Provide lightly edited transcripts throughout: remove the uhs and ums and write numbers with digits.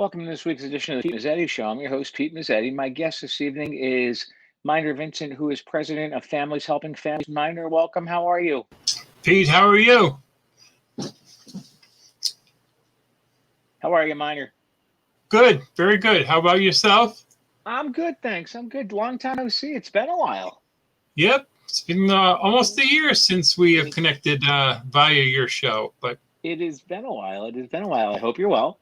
Welcome to this week's edition of the Pete Mezzetti Show. I'm your host, Pete Mezzetti. My guest this evening is Miner Vincent, who is president of Families Helping Families. Miner, welcome. How are you? Pete, how are you? How are you, Miner? Good, very good. How about yourself? I'm good, thanks. I'm good. Long time no see. It's been a while. Yep, it's been almost a year since we have connected via your show, but it has been a while. It has been a while. I hope you're well.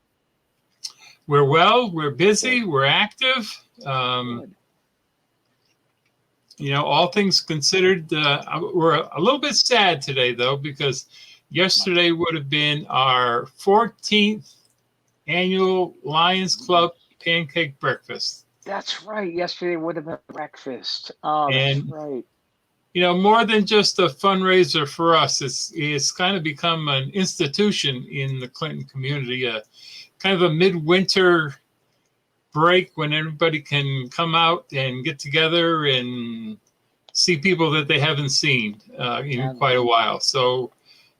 We're well, we're busy, we're active. Good. All things considered, we're a little bit sad today, though, because yesterday would have been our 14th annual Lions Club pancake breakfast. That's right. Yesterday would have been breakfast. Oh, that's right. More than just a fundraiser for us, it's kind of become an institution in the Clinton community, kind of a midwinter break when everybody can come out and get together and see people that they haven't seen in quite a while. So,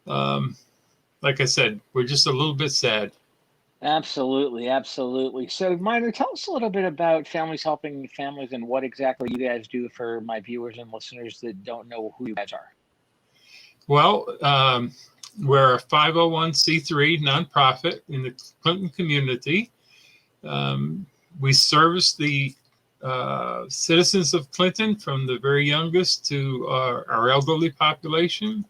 like I said, we're just a little bit sad. Absolutely, absolutely. So, Miner, tell us a little bit about Families Helping Families and what exactly you guys do for my viewers and listeners that don't know who you guys are. Well, we're a 501c3 nonprofit in the Clinton community. We service the citizens of Clinton from the very youngest to our elderly population.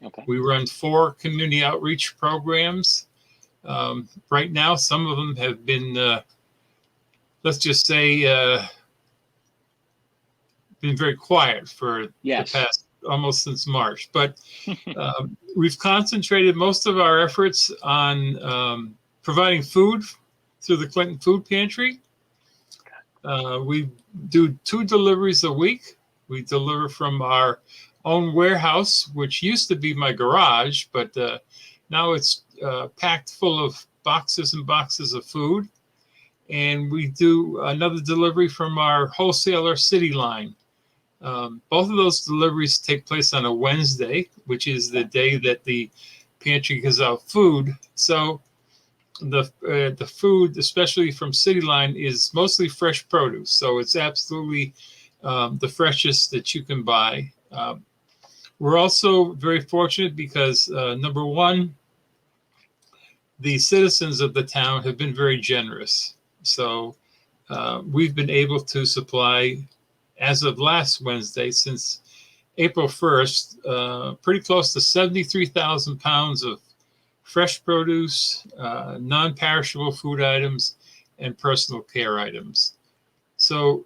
Okay. We run 4 community outreach programs. Right now, some of them have been, let's just say, been very quiet for the past almost since March. But we've concentrated most of our efforts on providing food through the Clinton Food Pantry. We do 2 deliveries a week. We deliver from our own warehouse, which used to be my garage, but now it's packed full of boxes and boxes of food. And we do another delivery from our wholesaler City Line. Both of those deliveries take place on a Wednesday, which is the day that the pantry gives out food. So the food, especially from City Line, is mostly fresh produce. So it's absolutely the freshest that you can buy. We're also very fortunate because, number one, the citizens of the town have been very generous. So we've been able to supply, as of last Wednesday, since April 1st, pretty close to 73,000 pounds of fresh produce, non-perishable food items, and personal care items. So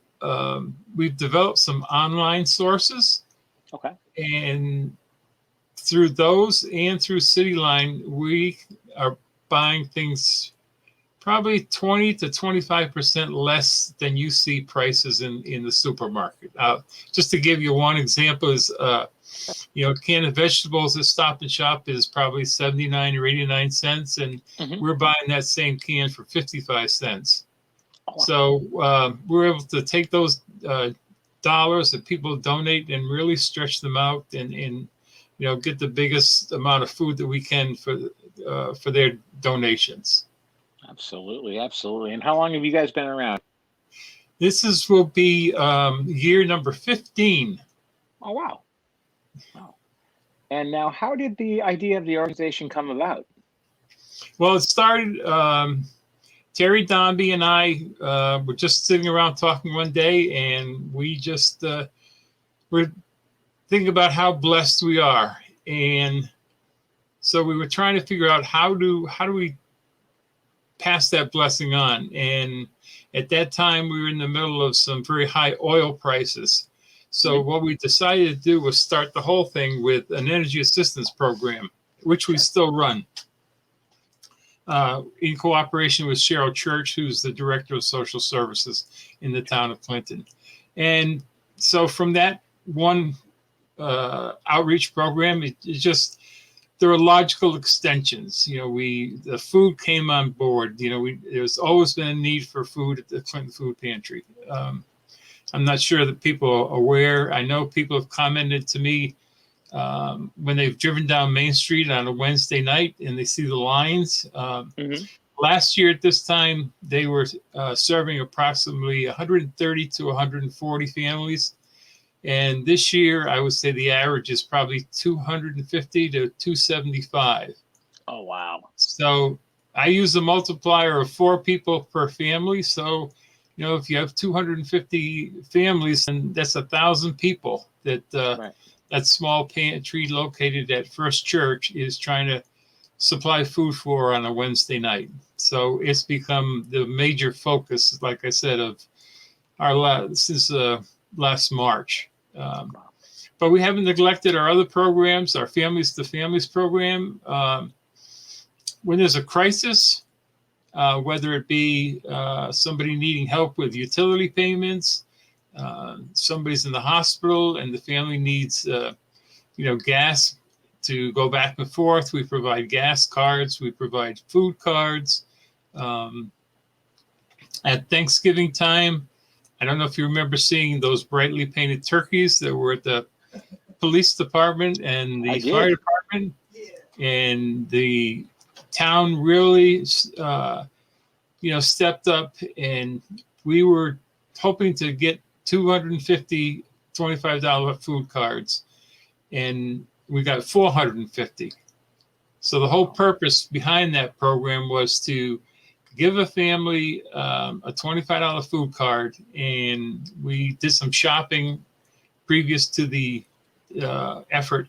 we've developed some online sources. Okay. And through those and through City Line, we are buying things probably 20 to 25% less than you see prices in the supermarket. Just to give you one example is, a can of vegetables at Stop and Shop is probably 79 or 89 cents, and we're buying that same can for 55 cents. Oh, wow. So we're able to take those dollars that people donate and really stretch them out and get the biggest amount of food that we can for their donations. Absolutely, absolutely. And how long have you guys been around? Will be year number 15. Oh, wow. Wow. And now, how did the idea of the organization come about? Well, it started, Terry Dombey and I were just sitting around talking one day, and we just were thinking about how blessed we are. And so we were trying to figure out how do we pass that blessing on. And at that time, we were in the middle of some very high oil prices. So what we decided to do was start the whole thing with an energy assistance program, which we still run in cooperation with Cheryl Church, who's the director of social services in the town of Clinton. And so from that one outreach program, there are logical extensions. The food came on board. There's always been a need for food at the Clinton Food Pantry. I'm not sure that people are aware. I know people have commented to me when they've driven down Main Street on a Wednesday night and they see the lines. Last year at this time, they were serving approximately 130 to 140 families. And this year, I would say the average is probably 250 to 275. Oh, wow. So I use a multiplier of 4 people per family. So, if you have 250 families, then that's 1,000 people that Right. that small pantry located at First Church is trying to supply food for on a Wednesday night. So it's become the major focus, like I said, of our since last March. But we haven't neglected our other programs, our Families to Families program. When there's a crisis, whether it be somebody needing help with utility payments, somebody's in the hospital and the family needs, gas to go back and forth. We provide gas cards. We provide food cards. At Thanksgiving time, I don't know if you remember seeing those brightly painted turkeys that were at the police department and the fire department. And the town really, stepped up, and we were hoping to get 250 $25 food cards, and we got 450. So the whole purpose behind that program was to give a family a $25 food card, and we did some shopping previous to the effort,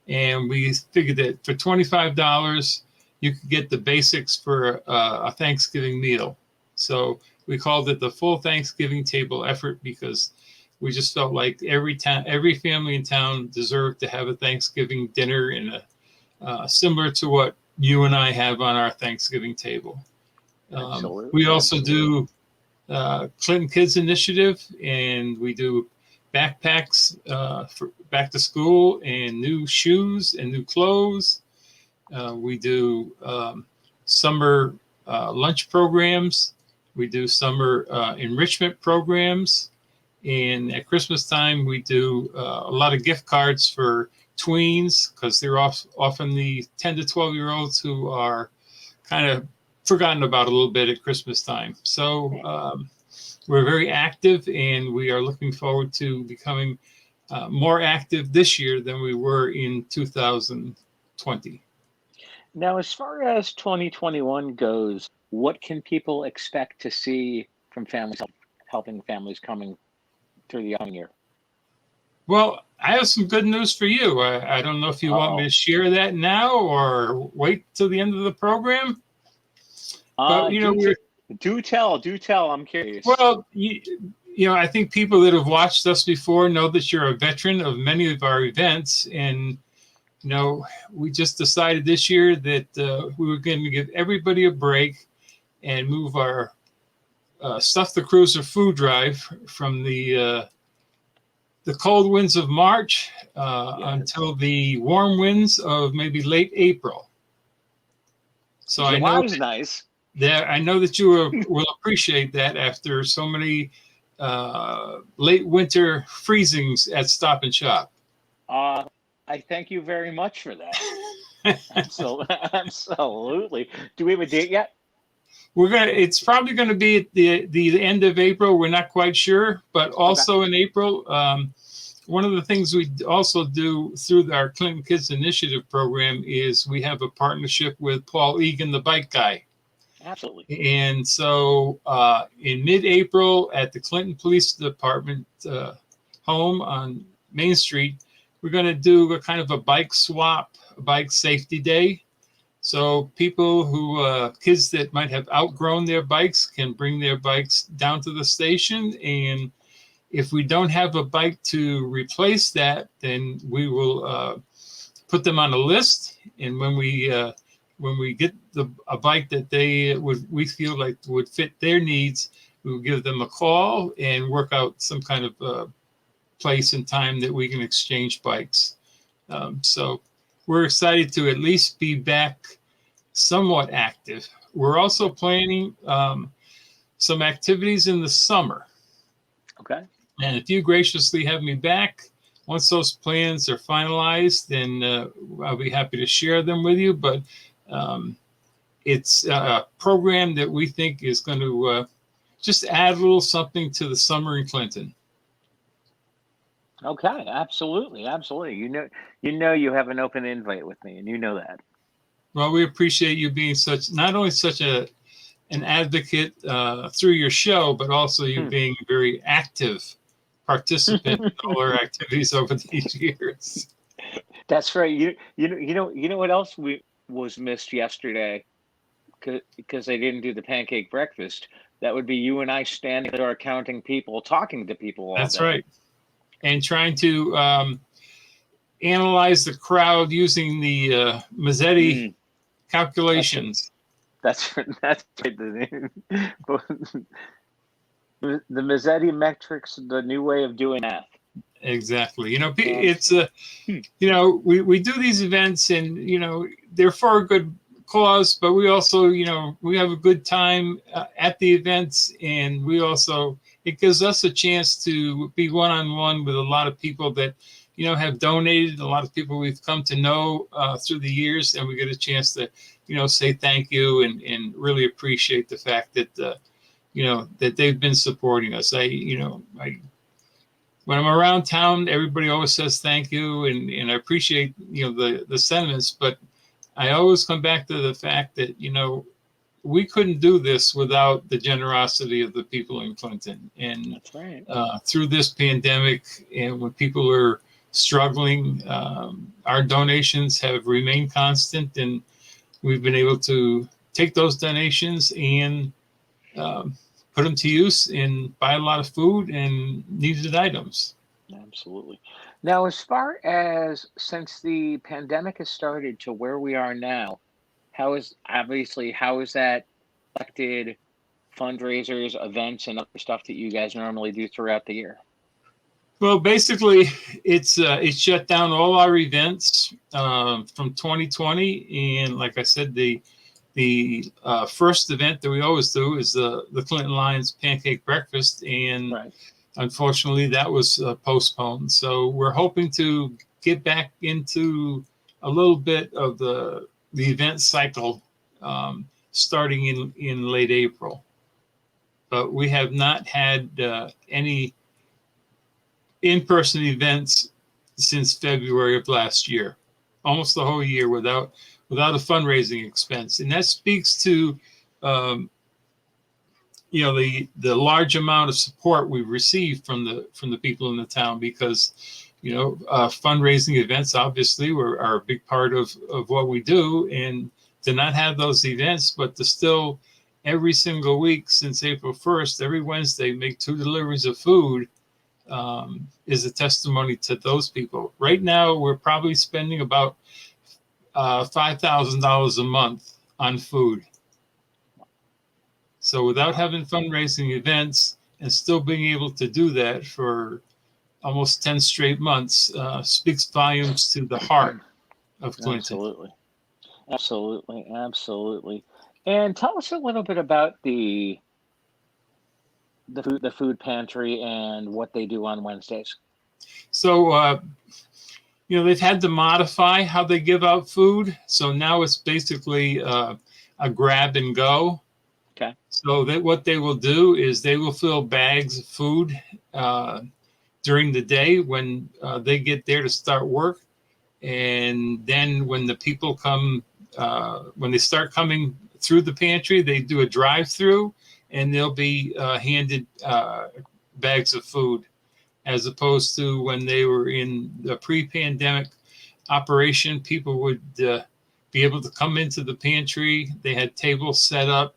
and we figured that for $25 you could get the basics for a Thanksgiving meal. So we called it the full Thanksgiving table effort because we just felt like every family in town deserved to have a Thanksgiving dinner in similar to what you and I have on our Thanksgiving table. We also do Clinton Kids Initiative, and we do backpacks for back to school and new shoes and new clothes. We do summer lunch programs. We do summer enrichment programs. And at Christmas time, we do a lot of gift cards for tweens because they're often the 10 to 12-year-olds who are kind of forgotten about a little bit at Christmas time. So we're very active, and we are looking forward to becoming more active this year than we were in 2020. Now, as far as 2021 goes, what can people expect to see from families helping families coming through the young year? Well, I have some good news for you. I don't know if you want me to share that now or wait till the end of the program. But do tell. I'm curious. Well, I think people that have watched us before know that you're a veteran of many of our events, and we just decided this year that we were going to give everybody a break and move our Stuff the Cruiser food drive from the cold winds of March until the warm winds of maybe late April. So I know was nice. I know that you will appreciate that after so many late winter freezings at Stop and Shop. I thank you very much for that. Absolutely. Do we have a date yet? It's probably going to be at the end of April. We're not quite sure, but also in April. One of the things we also do through our Clinton Kids Initiative program is we have a partnership with Paul Egan, the bike guy. Absolutely. And so in mid-April at the Clinton Police Department home on Main Street, we're going to do a kind of a bike swap, a bike safety day. So people kids that might have outgrown their bikes can bring their bikes down to the station. And if we don't have a bike to replace that, then we will put them on a list. And when we get a bike that we feel like would fit their needs, we will give them a call and work out some kind of place and time that we can exchange bikes. So we're excited to at least be back somewhat active. We're also planning some activities in the summer. Okay. And if you graciously have me back, once those plans are finalized, then I'll be happy to share them with you. But it's a program that we think is going to just add a little something to the summer in Clinton. Okay, absolutely, absolutely. You have an open invite with me, and you know that. Well, we appreciate you being not only such an advocate through your show, but also you being a very active participant in all our activities over these years. That's right. You know what else was missed yesterday because they didn't do the pancake breakfast. That would be you and I standing there counting people, talking to people all That's day. right. And trying to analyze the crowd using the Mezzetti calculations. That's right. The Mezzetti metrics, the new way of doing math. Exactly. It's we do these events, and they're for a good cause, but we also we have a good time at the events, and it gives us a chance to be one-on-one with a lot of people that have donated, a lot of people we've come to know through the years, and we get a chance to say thank you and really appreciate the fact that that they've been supporting us. When I'm around town, everybody always says thank you, and I appreciate the sentiments, but I always come back to the fact that we couldn't do this without the generosity of the people in Clinton. And that's right. Through this pandemic, and when people are struggling, our donations have remained constant, and we've been able to take those donations and put them to use and buy a lot of food and needed items. Absolutely. Now, as far as since the pandemic has started to where we are now, how has that affected fundraisers, events, and other stuff that you guys normally do throughout the year? Well, basically, it shut down all our events from 2020, and like I said, the first event that we always do is the Clinton Lions Pancake Breakfast, and unfortunately, that was postponed. So we're hoping to get back into a little bit of the event cycle starting in late April. But we have not had any in-person events since February of last year, almost the whole year without a fundraising expense. And that speaks to the large amount of support we've received from the people in the town, because fundraising events obviously are a big part of what we do, and to not have those events, but to still every single week since April 1st, every Wednesday, make 2 deliveries of food is a testimony to those people. Right now, we're probably spending about $5,000 a month on food. So without having fundraising events and still being able to do that for almost 10 straight months speaks volumes to the heart of Clinton. Absolutely. And tell us a little bit about the food pantry and what they do on Wednesdays. So, they've had to modify how they give out food. So now it's basically a grab and go. Okay. So that what they will do is they will fill bags of food during the day when they get there to start work. And then when the people come, when they start coming through the pantry, they do a drive-through, and they'll be handed bags of food, as opposed to when they were in the pre-pandemic operation. People would be able to come into the pantry. They had tables set up.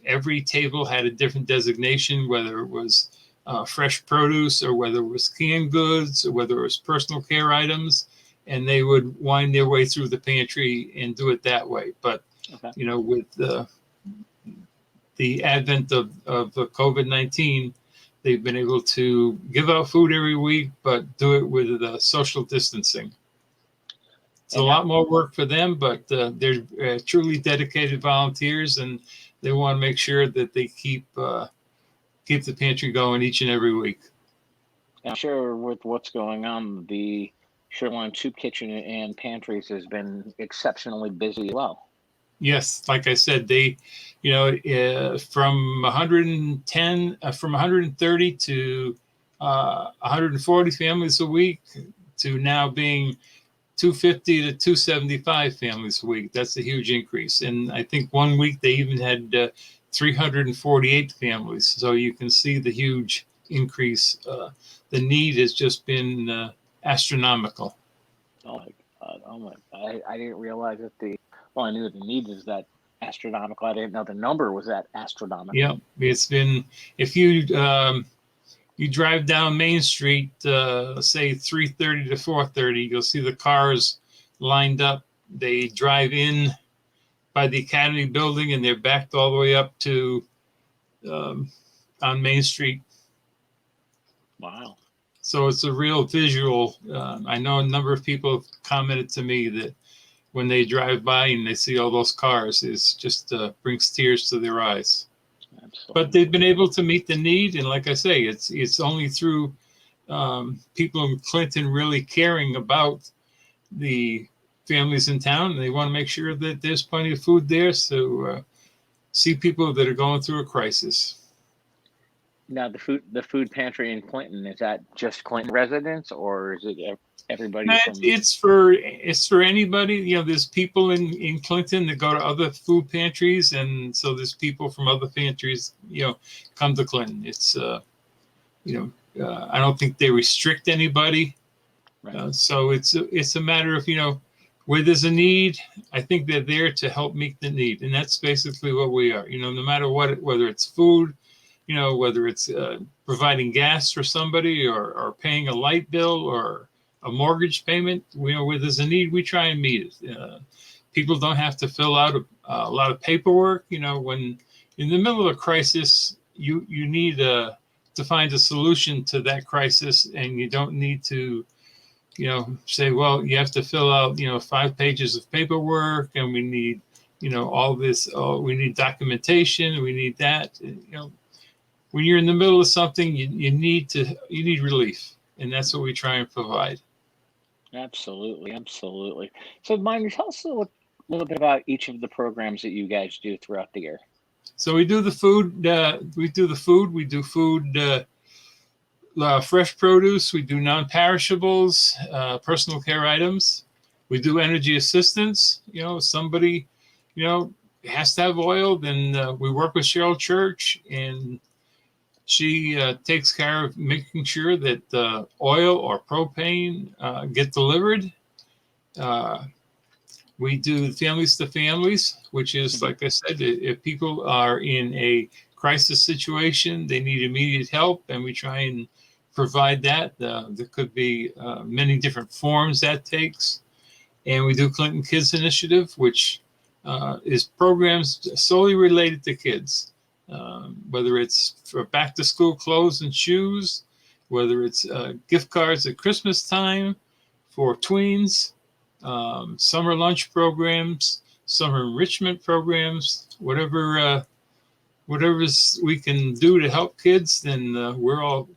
Every table had a different designation, whether it was fresh produce or whether it was canned goods or whether it was personal care items, and they would wind their way through the pantry and do it that way. But with the advent of COVID-19, they've been able to give out food every week, but do it with social distancing. It's a lot more work for them, but they're truly dedicated volunteers, and they want to make sure that they keep the pantry going each and every week. I'm sure with what's going on, the Shoreline Soup Kitchen and pantries has been exceptionally busy as well. Yes, like I said, they, from 110, from 130 to 140 families a week to now being 250 to 275 families a week. That's a huge increase. And I think one week they even had 348 families. So you can see the huge increase. The need has just been astronomical. Oh my God! Oh my! I didn't realize that well, I knew the need is that astronomical. I didn't know the number was that astronomical. Yeah, it's been, if you drive down Main Street, say 3:30 to 4:30, you'll see the cars lined up. They drive in by the Academy building and they're backed all the way up to on Main Street. Wow. So it's a real visual. I know a number of people have commented to me that when they drive by and they see all those cars, it just brings tears to their eyes. Absolutely. But they've been able to meet the need, and like I say, it's only through people in Clinton really caring about the families in town, and they want to make sure that there's plenty of food there. So see people that are going through a crisis. Now, the food pantry in Clinton, is that just Clinton residents, or is it everybody? It's for anybody. There's people in Clinton that go to other food pantries, and so there's people from other pantries, come to Clinton. It's I don't think they restrict anybody. Right. So it's a matter of where there's a need. I think they're there to help meet the need, and that's basically what we are. No matter what, whether it's food, whether it's providing gas for somebody or paying a light bill or a mortgage payment, where there's a need, we try and meet it. People don't have to fill out a lot of paperwork. When in the middle of a crisis, you need to find a solution to that crisis, and you don't need to, say, well, you have to fill out, 5 pages of paperwork, and we need, all this. Oh, we need documentation. We need that. When you're in the middle of something, you need relief, and that's what we try and provide. Absolutely, absolutely. So, Minor, tell us a little bit about each of the programs that you guys do throughout the year. So we do the food. We do food, fresh produce. We do non-perishables, personal care items. We do energy assistance. Somebody, has to have oil. Then we work with Cheryl Church, and she takes care of making sure that oil or propane get delivered. We do families to families, which is, like I said, if people are in a crisis situation, they need immediate help, and we try and provide that. There could be many different forms that takes. And we do Clinton Kids Initiative, which is programs solely related to kids. Whether it's for back to school clothes and shoes, whether it's gift cards at Christmas time for tweens, summer lunch programs, summer enrichment programs, whatever we can do to help kids, then we're all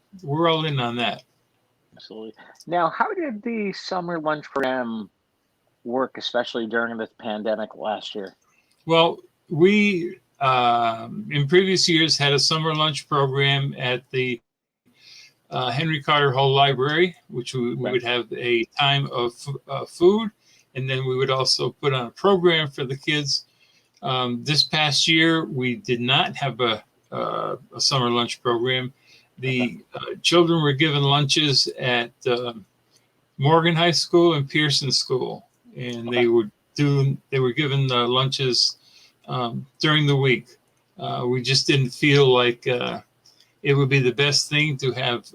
in on that. Absolutely. Now, how did the summer lunch program work, especially during the pandemic last year? Well, we in previous years had a summer lunch program at the Henry Carter Hall Library, which we would have a time of food, and then we would also put on a program for the kids. This past year, we did not have a summer lunch program. The children were given lunches at Morgan High School and Pearson School, and they were given lunches during the week. We just didn't feel like it would be the best thing to have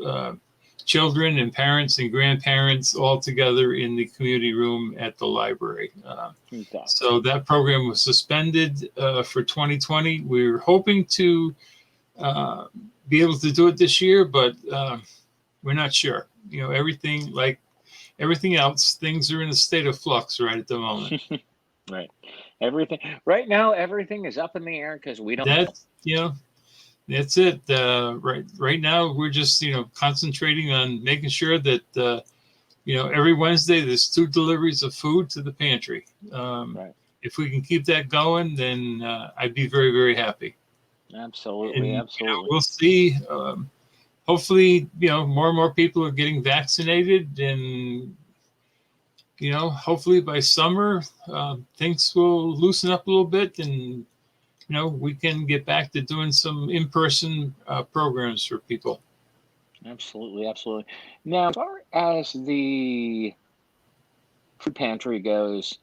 children and parents and grandparents all together in the community room at the library. So that program was suspended for 2020. We were hoping to be able to do it this year, but we're not sure. Everything else, things are in a state of flux right at the moment. Right. Right now, everything is up in the air because we don't know. That's it. Right now, we're just, concentrating on making sure that, every Wednesday there's 2 deliveries of food to the pantry. if we can keep that going, then I'd be very, very happy. Absolutely, And, absolutely. we'll see. Hopefully, more and more people are getting vaccinated, and hopefully by summer things will loosen up a little bit, and we can get back to doing some in-person programs for people. Absolutely, absolutely. Now, as far as the food pantry goes,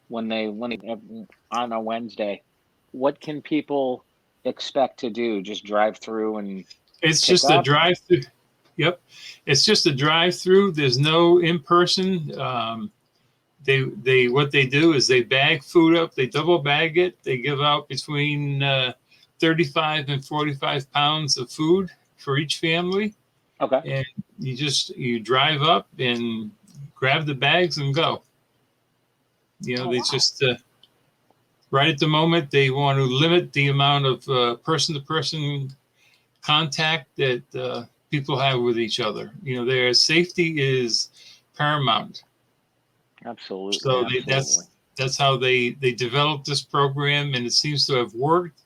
when they on a Wednesday, what can people expect to do? Just drive through and It's pick just a up? drive-through. Yep, it's just a drive-through. There's no in-person. They what they do is they bag food up. They double bag it. They give out between 35 and 45 pounds of food for each family. Okay. And you drive up and grab the bags and go. They wow. just right at the moment they want to limit the amount of person-to-person contact that people have with each other. Their safety is paramount. Absolutely. So Absolutely. that's how they developed this program, and it seems to have worked.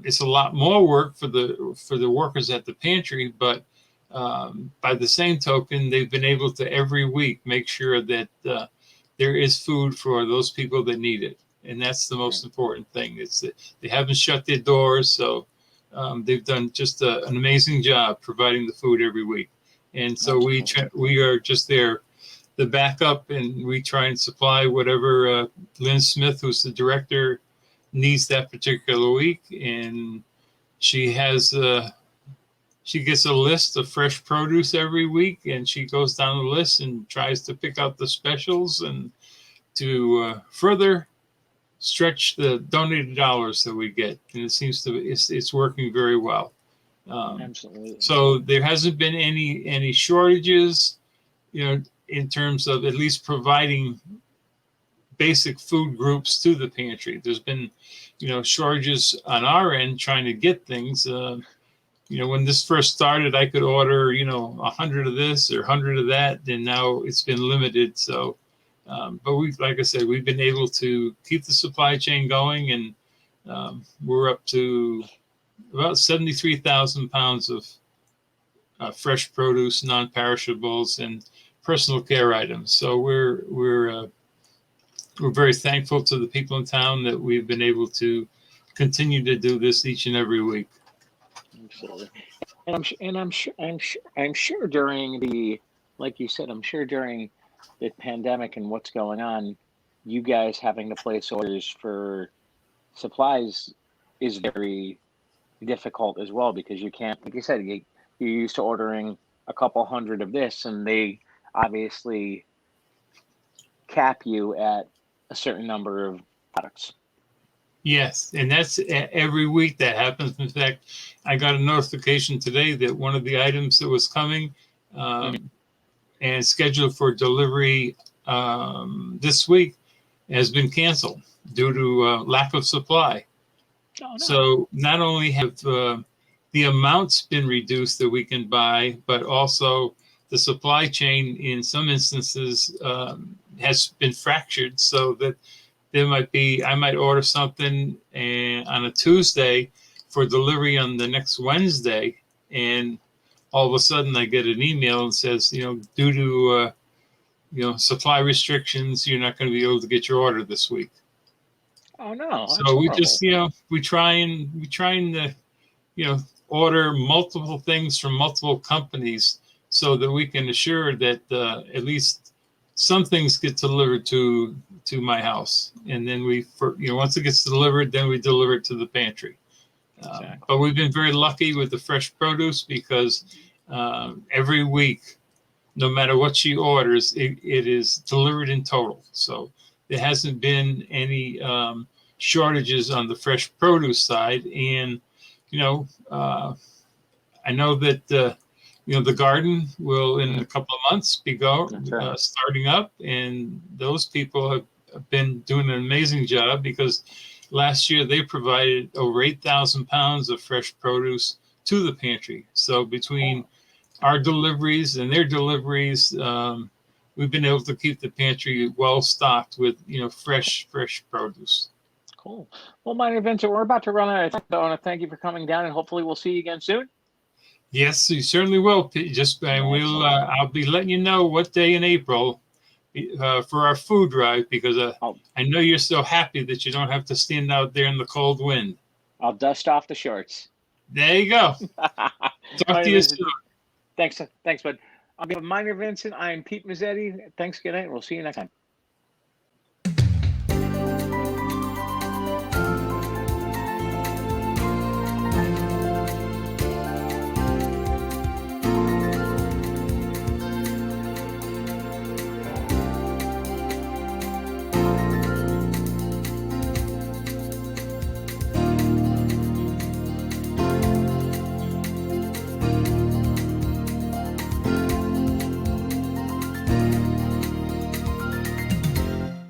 It's a lot more work for the workers at the pantry, but by the same token, they've been able to every week make sure that there is food for those people that need it, and that's the most important thing. It's that they haven't shut their doors, so they've done just an amazing job providing the food every week. And so we are just there, the backup, and we try and supply whatever Lynn Smith, who's the director, needs that particular week. And she has she gets a list of fresh produce every week, and she goes down the list and tries to pick out the specials and to further stretch the donated dollars that we get. And it seems to it's working very well. Absolutely. So there hasn't been any shortages, in terms of at least providing basic food groups to the pantry. There's been, shortages on our end trying to get things. When this first started, I could order, 100 of this or 100 of that, and now it's been limited. So, but like I said, we've been able to keep the supply chain going, and we're up to about 73,000 pounds of fresh produce, non-perishables, and personal care items. So we're very thankful to the people in town that we've been able to continue to do this each and every week. Absolutely. And I'm sure during the, like you said, I'm sure during the pandemic and what's going on, you guys having to place orders for supplies is very difficult as well, because you can't, like you said, you're used to ordering a couple hundred of this, and they obviously cap you at a certain number of products. Yes, and that's every week that happens. In fact, I got a notification today that one of the items that was coming and scheduled for delivery this week has been canceled due to lack of supply. Oh, no. So not only have the amounts been reduced that we can buy, but also the supply chain in some instances has been fractured, so that I might order something on a Tuesday for delivery on the next Wednesday, and all of a sudden I get an email and says, due to supply restrictions, you're not going to be able to get your order this week. Oh no! So we just we try and order multiple things from multiple companies so that we can assure that at least some things get delivered to my house, and then once it gets delivered, then we deliver it to the pantry. Exactly. But we've been very lucky with the fresh produce, because every week, no matter what she orders, it is delivered in total. So there hasn't been any shortages on the fresh produce side. And I know that the garden will in a couple of months be starting up, and those people have been doing an amazing job, because last year they provided over 8,000 pounds of fresh produce to the pantry. So between our deliveries and their deliveries, we've been able to keep the pantry well stocked with fresh produce. Cool. Well, Minor Vincent, we're about to run out of time. I want to thank you for coming down, and hopefully we'll see you again soon. Yes, you certainly will. I'll be letting you know what day in April for our food drive, because I know you're so happy that you don't have to stand out there in the cold wind. I'll dust off the shorts. There you go. Talk to you soon. Thanks, bud. On behalf of Minor Vincent, I am Pete Mezzetti. Thanks, good night. We'll see you next time.